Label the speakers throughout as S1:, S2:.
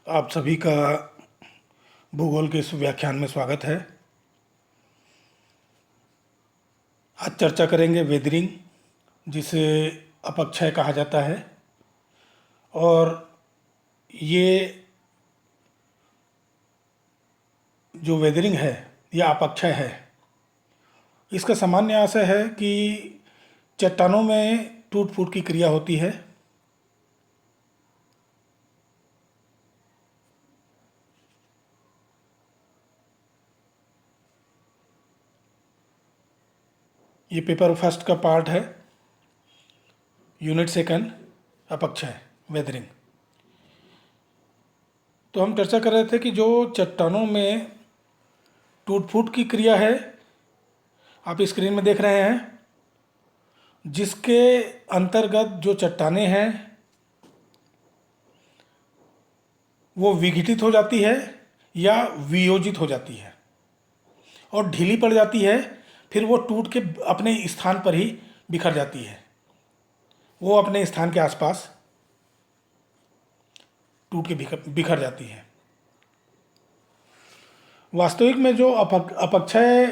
S1: आप सभी का भूगोल के इस व्याख्यान में स्वागत है। आज चर्चा करेंगे वेदरिंग, जिसे अपक्षय कहा जाता है। और ये जो वेदरिंग है या अपक्षय है, इसका सामान्य आशय है कि चट्टानों में टूट फूट की क्रिया होती है। ये पेपर फर्स्ट का पार्ट है, यूनिट सेकंड, अपक्षय वेदरिंग। तो हम चर्चा कर रहे थे कि जो चट्टानों में टूट फूट की क्रिया है, आप स्क्रीन में देख रहे हैं, जिसके अंतर्गत जो चट्टानें हैं वो विघटित हो जाती है या वियोजित हो जाती है और ढीली पड़ जाती है, फिर वो टूट के अपने स्थान पर ही बिखर जाती है। वो अपने स्थान के आसपास टूट के बिखर जाती है। वास्तविक में जो अपक्षय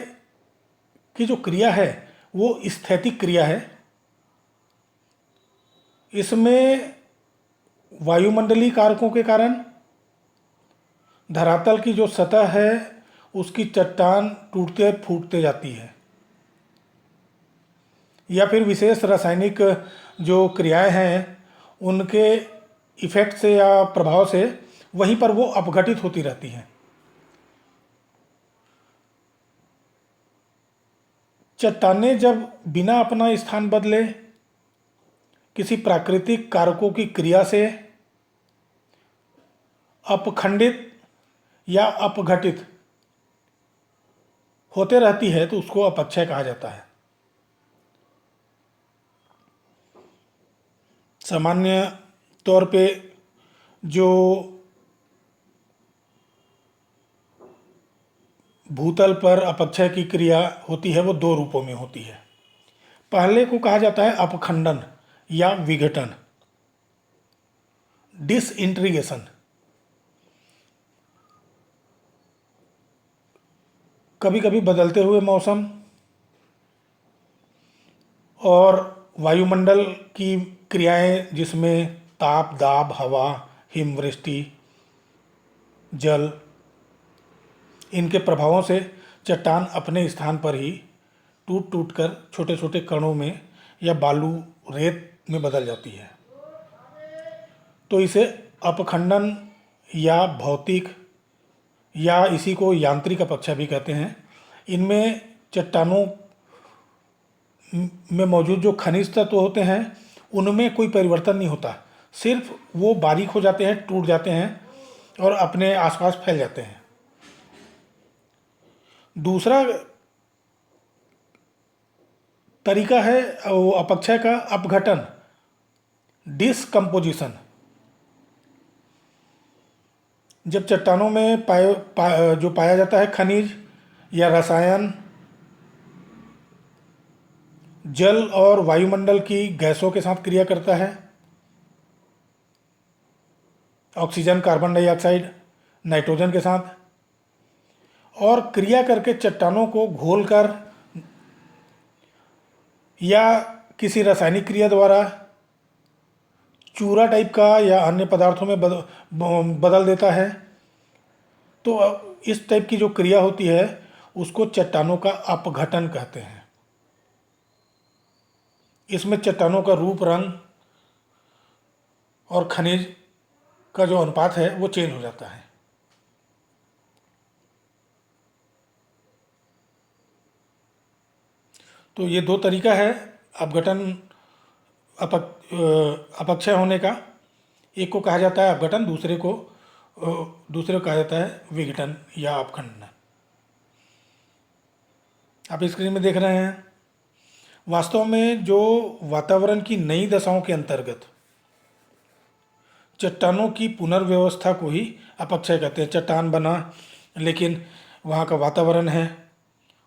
S1: की जो क्रिया है वो स्थैतिक क्रिया है। इसमें वायुमंडलीय कारकों के कारण धरातल की जो सतह है उसकी चट्टान टूटते फूटते जाती है, या फिर विशेष रासायनिक जो क्रियाएं हैं उनके इफेक्ट से या प्रभाव से वहीं पर वो अपघटित होती रहती हैं। चट्टानें जब बिना अपना स्थान बदले किसी प्राकृतिक कारकों की क्रिया से अपखंडित या अपघटित होते रहती है तो उसको अपक्षय कहा जाता है। सामान्य तौर पे जो भूतल पर अपक्षय की क्रिया होती है वो दो रूपों में होती है। पहले को कहा जाता है अपखंडन या विघटन, डिसइंटीग्रेशन। कभी कभी बदलते हुए मौसम और वायुमंडल की क्रियाएं, जिसमें ताप, दाब, हवा, हिमवृष्टि, जल, इनके प्रभावों से चट्टान अपने स्थान पर ही टूट टूट कर छोटे छोटे कणों में या बालू, रेत में बदल जाती है। तो इसे अपखंडन या भौतिक या इसी को यांत्रिक अपक्षय भी कहते हैं। इनमें चट्टानों में मौजूद जो खनिज तत्व होते हैं उनमें कोई परिवर्तन नहीं होता, सिर्फ वो बारीक हो जाते हैं, टूट जाते हैं और अपने आसपास फैल जाते हैं। दूसरा तरीका है वो अपक्षय का अपघटन, डिस्कम्पोजिशन। जब चट्टानों में जो पाया जाता है खनिज या रसायन जल और वायुमंडल की गैसों के साथ क्रिया करता है, ऑक्सीजन, कार्बन डाइऑक्साइड, नाइट्रोजन के साथ, और क्रिया करके चट्टानों को घोलकर या किसी रासायनिक क्रिया द्वारा चूरा टाइप का या अन्य पदार्थों में बदल देता है। तो इस टाइप की जो क्रिया होती है उसको चट्टानों का अपघटन कहते हैं। इसमें चट्टानों का रूप, रंग और खनिज का जो अनुपात है वो चेंज हो जाता है। तो ये दो तरीका है अपघटन, अपक्षय होने का। एक को कहा जाता है अपघटन, दूसरे को कहा जाता है विघटन या अपखंडन। आप स्क्रीन में देख रहे हैं। वास्तव में जो वातावरण की नई दशाओं के अंतर्गत चट्टानों की पुनर्व्यवस्था को ही अपक्षय कहते हैं। चट्टान बना, लेकिन वहाँ का वातावरण है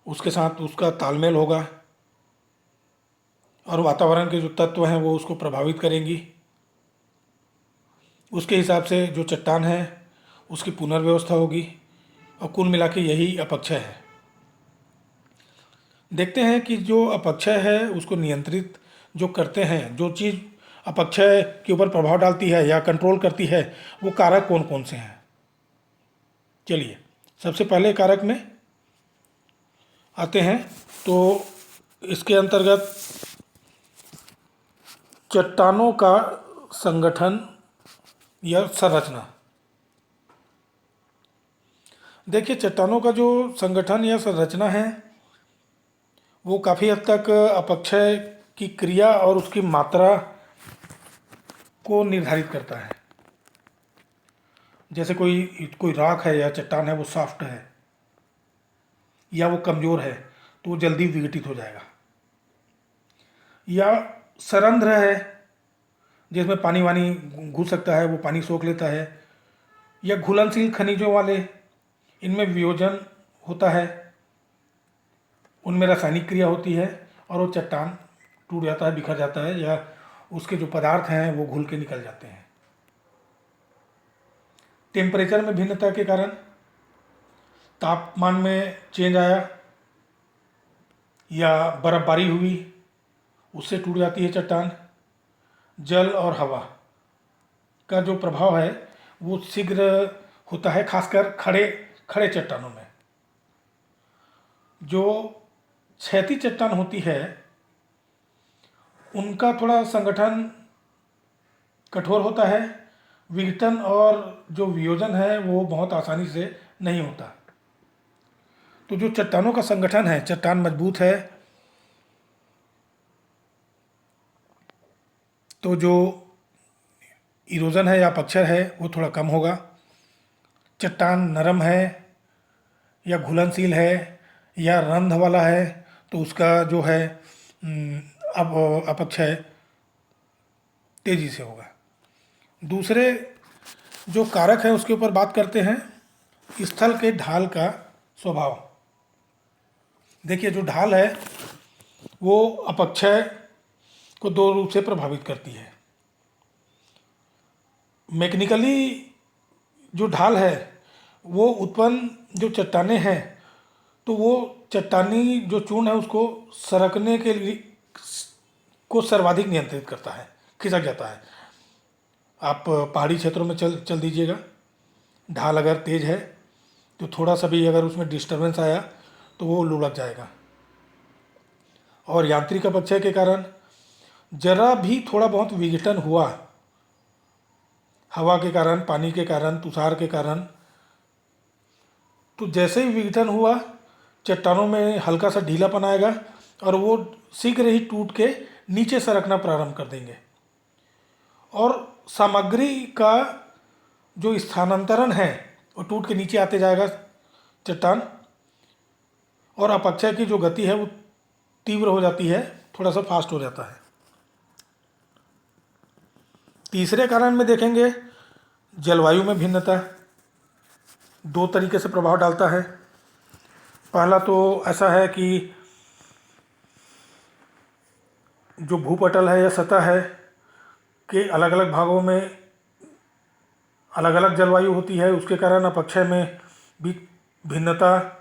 S1: उसके साथ उसका तालमेल होगा और वातावरण के जो तत्व हैं वो उसको प्रभावित करेंगी। उसके हिसाब से जो चट्टान है उसकी पुनर्व्यवस्था होगी, और कुल मिला के यही अपक्षय है। देखते हैं कि जो अपक्षय है उसको नियंत्रित जो करते हैं, जो चीज़ अपक्षय के ऊपर प्रभाव डालती है या कंट्रोल करती है, वो कारक कौन कौन से हैं। चलिए सबसे पहले कारक में आते हैं, तो इसके अंतर्गत चट्टानों का संगठन या संरचना। देखिए चट्टानों का जो संगठन या संरचना है वो काफ़ी हद तक अपक्षय की क्रिया और उसकी मात्रा को निर्धारित करता है। जैसे कोई कोई राख है या चट्टान है, वो सॉफ्ट है या वो कमज़ोर है तो वो जल्दी विघटित हो जाएगा, या सरंध्र है जिसमें पानी वानी घुस सकता है, वो पानी सोख लेता है, या घुलनशील खनिजों वाले, इनमें वियोजन होता है, उनमें रासायनिक क्रिया होती है और वो चट्टान टूट जाता है, बिखर जाता है, या उसके जो पदार्थ हैं वो घुल के निकल जाते हैं। टेम्परेचर में भिन्नता के कारण, तापमान में चेंज आया या बर्फबारी हुई, उससे टूट जाती है चट्टान। जल और हवा का जो प्रभाव है वो शीघ्र होता है, खासकर खड़े खड़े चट्टानों में। जो क्षैतिज चट्टान होती है उनका थोड़ा संगठन कठोर होता है, विघटन और जो वियोजन है वो बहुत आसानी से नहीं होता। तो जो चट्टानों का संगठन है, चट्टान मजबूत है तो जो इरोजन है या अपक्षय है वो थोड़ा कम होगा। चट्टान नरम है या घुलनशील है या रंध्र वाला है तो उसका जो है अब अपक्षय तेजी से होगा। दूसरे जो कारक है उसके ऊपर बात करते हैं, स्थल के ढाल का स्वभाव। देखिए जो ढाल है वो अपक्षय को दो रूप से प्रभावित करती है। मैकेनिकली जो ढाल है वो उत्पन्न जो चट्टानें हैं तो वो चट्टानी जो चूर्ण है उसको सरकने के लिए को सर्वाधिक नियंत्रित करता है, खिसक जाता है। आप पहाड़ी क्षेत्रों में चल दीजिएगा, ढाल अगर तेज है तो थोड़ा सा भी अगर उसमें डिस्टरबेंस आया तो वो लुढ़क जाएगा। और यांत्रिक अपक्षय के कारण जरा भी थोड़ा बहुत विघटन हुआ, हवा के कारण, पानी के कारण, तुषार के कारण, तो जैसे ही विघटन हुआ चट्टानों में हल्का सा ढीलापन आएगा और वो शीघ्र ही टूट के नीचे सरकना प्रारंभ कर देंगे। और सामग्री का जो स्थानांतरण है वो टूट के नीचे आते जाएगा चट्टान, और अपक्षय की जो गति है वो तीव्र हो जाती है, थोड़ा सा फास्ट हो जाता है। तीसरे कारण में देखेंगे जलवायु में भिन्नता, दो तरीके से प्रभाव डालता है। पहला तो ऐसा है कि जो भूपटल है या सतह है के अलग अलग भागों में अलग अलग जलवायु होती है, उसके कारण अपक्षय में भी भिन्नता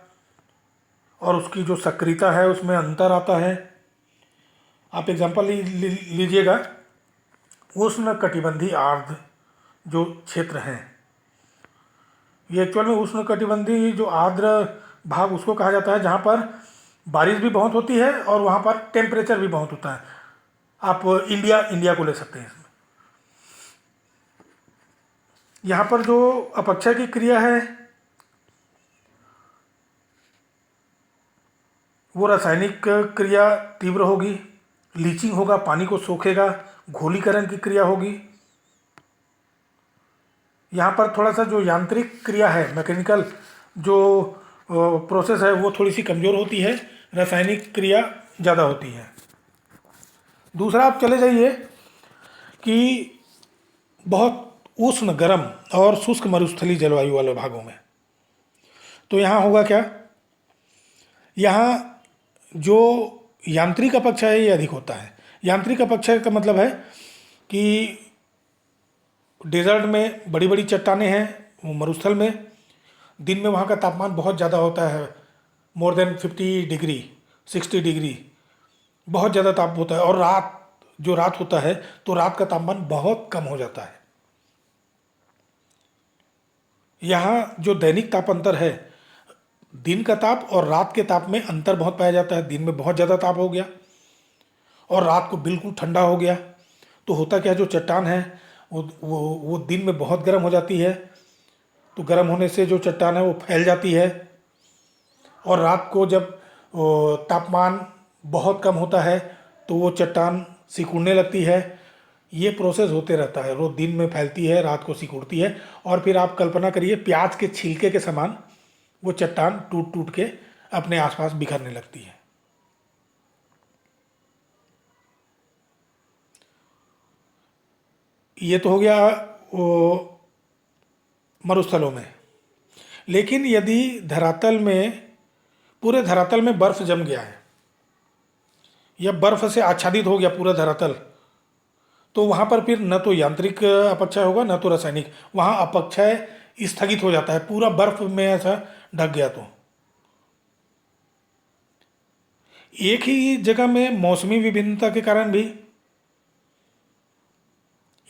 S1: और उसकी जो सक्रियता है उसमें अंतर आता है। आप एग्जांपल लीजिएगा, उष्ण कटिबंधीय आर्द्र जो क्षेत्र हैं, ये एक्चुअल में उष्ण कटिबंधीय जो आर्द्र भाग उसको कहा जाता है जहाँ पर बारिश भी बहुत होती है और वहाँ पर टेम्परेचर भी बहुत होता है। आप इंडिया को ले सकते हैं। इसमें यहाँ पर जो अपक्षय की क्रिया है वो रासायनिक क्रिया तीव्र होगी, लीचिंग होगा, पानी को सोखेगा, घोलीकरण की क्रिया होगी। यहाँ पर थोड़ा सा जो यांत्रिक क्रिया है, मैकेनिकल जो प्रोसेस है वो थोड़ी सी कमज़ोर होती है, रासायनिक क्रिया ज़्यादा होती है। दूसरा आप चले जाइए कि बहुत उष्ण, गर्म और शुष्क मरुस्थलीय जलवायु वाले भागों में, तो यहाँ होगा क्या, यहाँ जो यांत्रिक अपक्षय है ये अधिक होता है। यांत्रिक अपक्षय का मतलब है कि डेजर्ट में बड़ी बड़ी चट्टानें हैं, मरुस्थल में दिन में वहाँ का तापमान बहुत ज़्यादा होता है, मोर देन 50 डिग्री, 60 डिग्री, बहुत ज़्यादा ताप होता है। और रात होता है तो रात का तापमान बहुत कम हो जाता है। यहाँ जो दैनिक ताप अंतर है, दिन का ताप और रात के ताप में अंतर बहुत पाया जाता है। दिन में बहुत ज़्यादा ताप हो गया और रात को बिल्कुल ठंडा हो गया तो होता क्या है, जो चट्टान है वो दिन में बहुत गर्म हो जाती है, तो गर्म होने से जो चट्टान है वो फैल जाती है। और रात को जब तापमान बहुत कम होता है तो वो चट्टान सिकुड़ने लगती है। ये प्रोसेस होते रहता है, रोज दिन में फैलती है, रात को सिकुड़ती है, और फिर आप कल्पना करिए प्याज के छिलके के समान वो चट्टान टूट टूट के अपने आसपास बिखरने लगती है। ये तो हो गया वो मरुस्थलों में। लेकिन यदि धरातल में, पूरे धरातल में बर्फ जम गया है या बर्फ से आच्छादित हो गया पूरा धरातल, तो वहाँ पर फिर न तो यांत्रिक अपक्षय होगा न तो रासायनिक, वहाँ अपक्षय स्थगित हो जाता है, पूरा बर्फ में ऐसा ढक गया। तो एक ही जगह में मौसमी विभिन्नता के कारण भी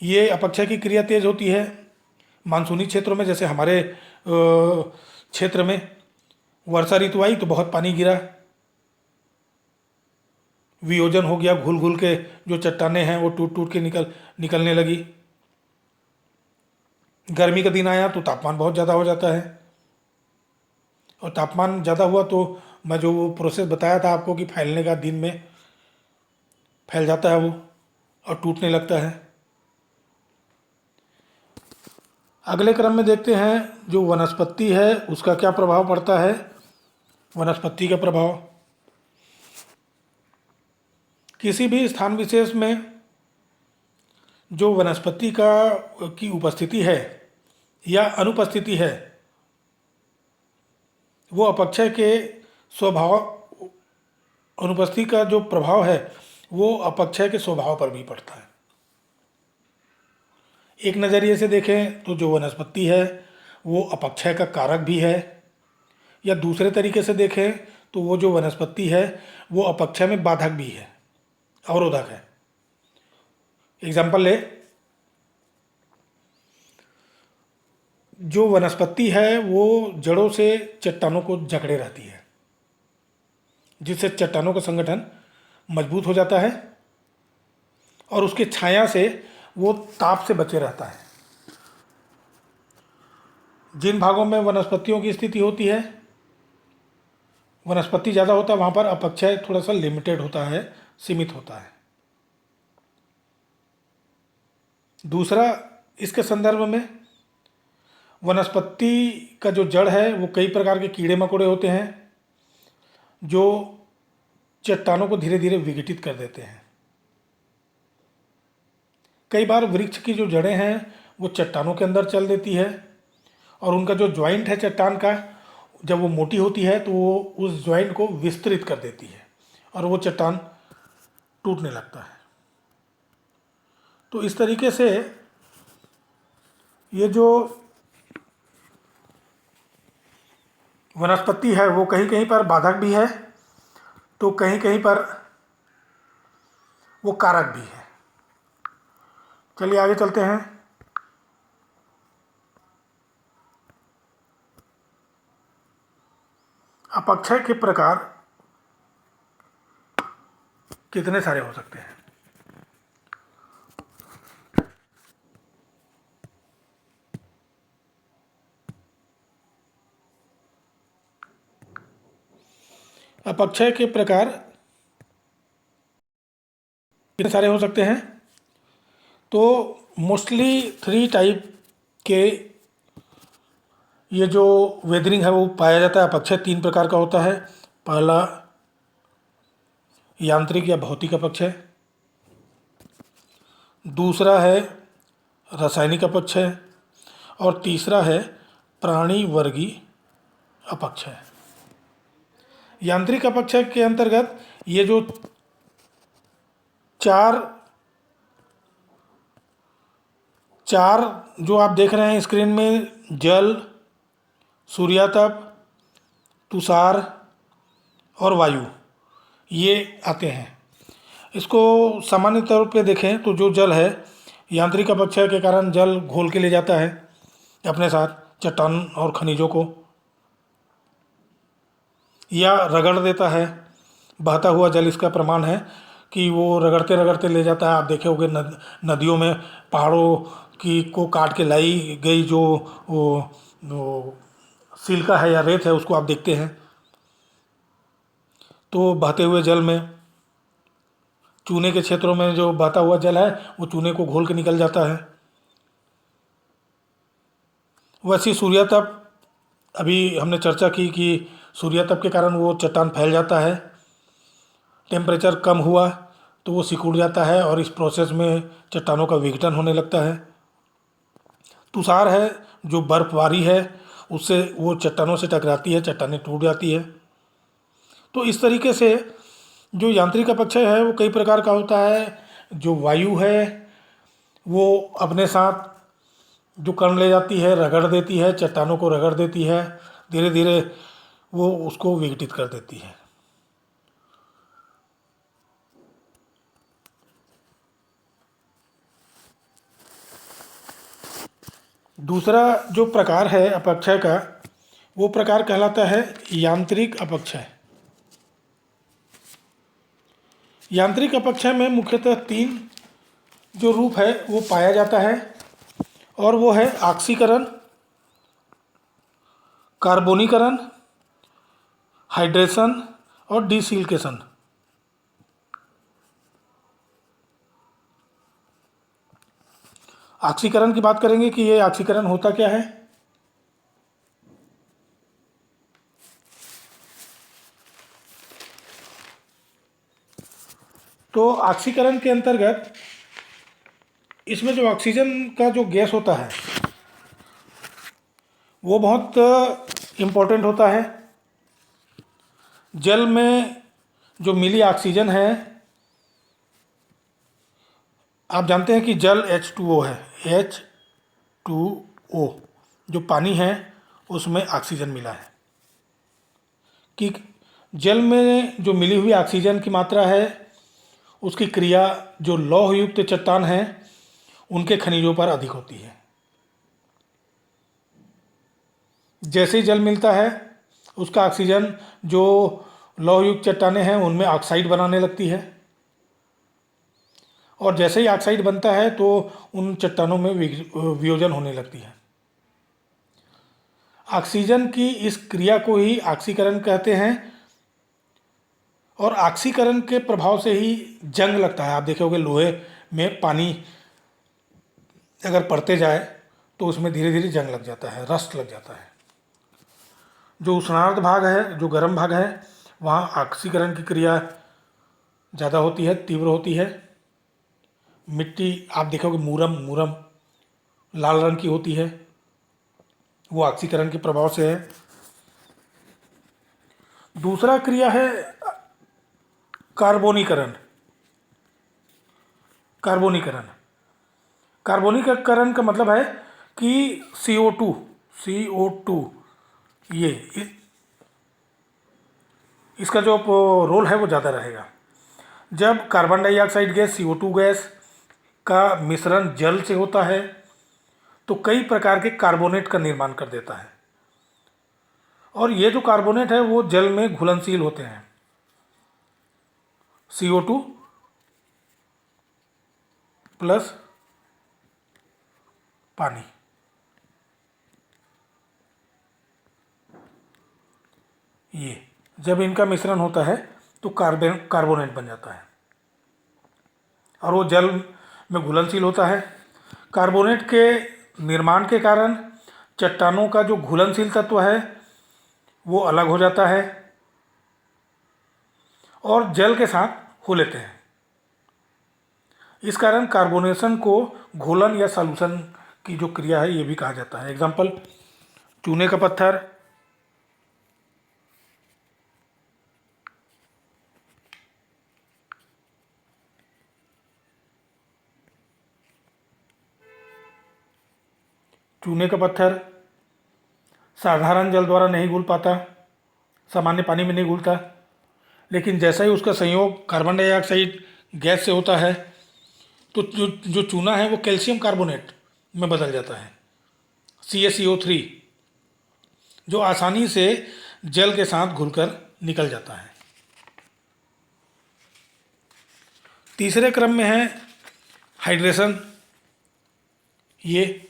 S1: ये अपक्षय की क्रिया तेज होती है। मानसूनी क्षेत्रों में, जैसे हमारे क्षेत्र में वर्षा ऋतु आई तो बहुत पानी गिरा, वियोजन हो गया, घुल घुल के जो चट्टानें हैं वो टूट टूट के निकलने लगी। गर्मी का दिन आया तो तापमान बहुत ज़्यादा हो जाता है, और तापमान ज़्यादा हुआ तो मैं जो वो प्रोसेस बताया था आपको कि फैलने का, दिन में फैल जाता है वो और टूटने लगता है। अगले क्रम में देखते हैं जो वनस्पति है उसका क्या प्रभाव पड़ता है। वनस्पति का प्रभाव, किसी भी स्थान विशेष में जो वनस्पति की उपस्थिति है या अनुपस्थिति है, वो अपक्षय के स्वभाव, अनुपस्थिति का जो प्रभाव है वो अपक्षय के स्वभाव पर भी पड़ता है। एक नज़रिए से देखें तो जो वनस्पति है वो अपक्षय का कारक भी है, या दूसरे तरीके से देखें तो वो जो वनस्पति है वो अपक्षय में बाधक भी है, अवरोधक है। एग्जाम्पल ले, जो वनस्पति है वो जड़ों से चट्टानों को जकड़े रहती है, जिससे चट्टानों का संगठन मजबूत हो जाता है और उसके छाया से वो ताप से बचे रहता है। जिन भागों में वनस्पतियों की स्थिति होती है, वनस्पति ज़्यादा होता है, वहाँ पर अपक्षय थोड़ा सा लिमिटेड होता है, सीमित होता है। दूसरा, इसके संदर्भ में वनस्पति का जो जड़ है वो कई प्रकार के कीड़े मकोड़े होते हैं जो चट्टानों को धीरे धीरे विघटित कर देते हैं। कई बार वृक्ष की जो जड़ें हैं वो चट्टानों के अंदर चल देती है, और उनका जो ज्वाइंट है चट्टान का, जब वो मोटी होती है तो वो उस ज्वाइंट को विस्तृत कर देती है और वो चट्टान टूटने लगता है। तो इस तरीके से ये जो वनस्पति है वो कहीं कहीं पर बाधक भी है तो कहीं कहीं पर वो कारक भी है। चलिए आगे चलते हैं। अपक्षय के प्रकार कितने सारे हो सकते हैं। अपक्षय के प्रकार कितने सारे हो सकते हैं, तो मोस्टली 3 टाइप के ये जो वेदरिंग है वो पाया जाता है। अपक्षय 3 प्रकार का होता है। पहला यांत्रिक या भौतिक अपक्षय, दूसरा है रासायनिक अपक्षय, और तीसरा है प्राणी वर्गीय अपक्षय। यांत्रिक अपक्षय के अंतर्गत ये जो 4 चार जो आप देख रहे हैं स्क्रीन में, जल, सूर्यातप, तुषार और वायु, ये आते हैं। इसको सामान्य तौर पे देखें तो जो जल है, यांत्रिक अपक्षय के कारण जल घोल के ले जाता है अपने साथ चट्टान और खनिजों को, या रगड़ देता है। बहता हुआ जल इसका प्रमाण है कि वो रगड़ते रगड़ते ले जाता है। आप देखे होंगे नदियों में पहाड़ों की को काट के लाई गई जो वो सिल्का है या रेत है, उसको आप देखते हैं। तो बहते हुए जल में चूने के क्षेत्रों में जो बहता हुआ जल है वो चूने को घोल के निकल जाता है। वैसे सूर्यातप, अभी हमने चर्चा की कि सूर्यातप के कारण वो चट्टान फैल जाता है। टेम्परेचर कम हुआ तो वो सिकुड़ जाता है और इस प्रोसेस में चट्टानों का विघटन होने लगता है। तुषार है जो बर्फबारी है, उससे वो चट्टानों से टकराती है, चट्टानें टूट जाती है। तो इस तरीके से जो यांत्रिक अपक्षय है वो कई प्रकार का होता है। जो वायु है वो अपने साथ जो कण ले जाती है, रगड़ देती है, चट्टानों को रगड़ देती है, धीरे धीरे वो उसको विघटित कर देती है। दूसरा जो प्रकार है अपक्षय का, वो प्रकार कहलाता है यांत्रिक अपक्षय। यांत्रिक अपक्षय में मुख्यतः तीन जो रूप है वो पाया जाता है, और वो है ऑक्सीकरण, कार्बोनीकरण, हाइड्रेशन और डिसिल्केशन। ऑक्सीकरण की बात करेंगे कि ये ऑक्सीकरण होता क्या है। तो ऑक्सीकरण के अंतर्गत इसमें जो ऑक्सीजन का जो गैस होता है वो बहुत इम्पोर्टेंट होता है। जल में जो मिली ऑक्सीजन है, आप जानते हैं कि जल H2O है, H2O जो पानी है उसमें ऑक्सीजन मिला है। कि जल में जो मिली हुई ऑक्सीजन की मात्रा है उसकी क्रिया जो लौह युक्त चट्टान है उनके खनिजों पर अधिक होती है। जैसे ही जल मिलता है उसका ऑक्सीजन जो लौह युक्त चट्टानें हैं उनमें ऑक्साइड बनाने लगती है, और जैसे ही ऑक्साइड बनता है तो उन चट्टानों में वियोजन होने लगती है। ऑक्सीजन की इस क्रिया को ही ऑक्सीकरण कहते हैं, और ऑक्सीकरण के प्रभाव से ही जंग लगता है। आप देखे होंगे लोहे में पानी अगर पड़ते जाए तो उसमें धीरे धीरे जंग लग जाता है, रस्ट लग जाता है। जो उष्णार्ध भाग है, जो गर्म भाग है, वहाँ ऑक्सीकरण की क्रिया ज़्यादा होती है, तीव्र होती है। मिट्टी आप देखोगे मुरम मुरम लाल रंग की होती है, वो ऑक्सीकरण के प्रभाव से है। दूसरा क्रिया है कार्बोनीकरण। कार्बोनीकरण कार्बोनीकरण का मतलब है कि CO2 ये इसका जो रोल है वो ज़्यादा रहेगा। जब carbon dioxide gas, CO2 gas का मिश्रण जल से होता है तो कई प्रकार के कार्बोनेट का निर्माण कर देता है, और ये जो कार्बोनेट है वो जल में घुलनशील होते हैं। CO2 प्लस पानी, ये जब इनका मिश्रण होता है तो कार्बोनेट बन जाता है, और वो जल में घुलनशील होता है। कार्बोनेट के निर्माण के कारण चट्टानों का जो घुलनशील तत्व है वो अलग हो जाता है और जल के साथ हो लेते हैं। इस कारण कार्बोनेशन को घोलन या सॉल्यूशन की जो क्रिया है ये भी कहा जाता है। एग्जाम्पल, चूने का पत्थर, चूने का पत्थर साधारण जल द्वारा नहीं घुल पाता, सामान्य पानी में नहीं घुलता, लेकिन जैसा ही उसका संयोग कार्बन डाइऑक्साइड गैस से होता है तो जो चूना है वो कैल्शियम कार्बोनेट में बदल जाता है, CaCO3, जो आसानी से जल के साथ घुलकर निकल जाता है। तीसरे क्रम में है हाइड्रेशन। ये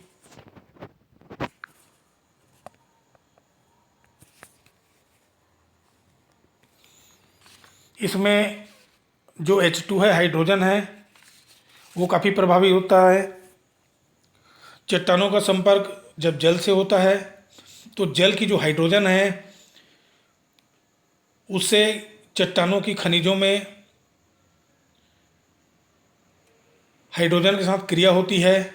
S1: इसमें जो H2 है, हाइड्रोजन है, वो काफ़ी प्रभावी होता है। चट्टानों का संपर्क जब जल से होता है तो जल की जो हाइड्रोजन है उससे चट्टानों की खनिजों में हाइड्रोजन के साथ क्रिया होती है।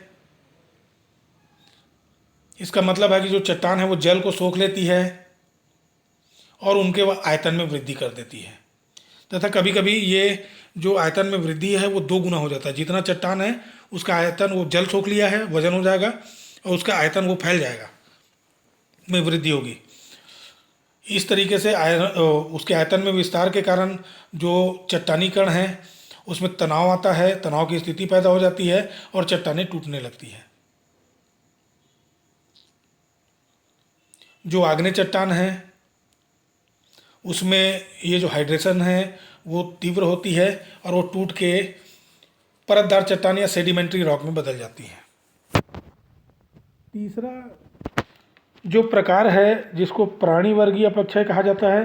S1: इसका मतलब है कि जो चट्टान है वो जल को सोख लेती है और उनके आयतन में वृद्धि कर देती है, तथा कभी कभी ये जो आयतन में वृद्धि है वो 2 गुना हो जाता है। जितना चट्टान है उसका आयतन वो जल सोख लिया है, वजन हो जाएगा और उसका आयतन वो फैल जाएगा, में वृद्धि होगी। इस तरीके से उसके आयतन में विस्तार के कारण जो चट्टानी कण है उसमें तनाव आता है, तनाव की स्थिति पैदा हो जाती है और चट्टानें टूटने लगती है। जो आग्नेय चट्टान है उसमें ये जो हाइड्रेशन है वो तीव्र होती है और वो टूट के परतदार चट्टान या सेडिमेंट्री रॉक में बदल जाती है। तीसरा जो प्रकार है जिसको प्राणी वर्गीय अपक्षय कहा जाता है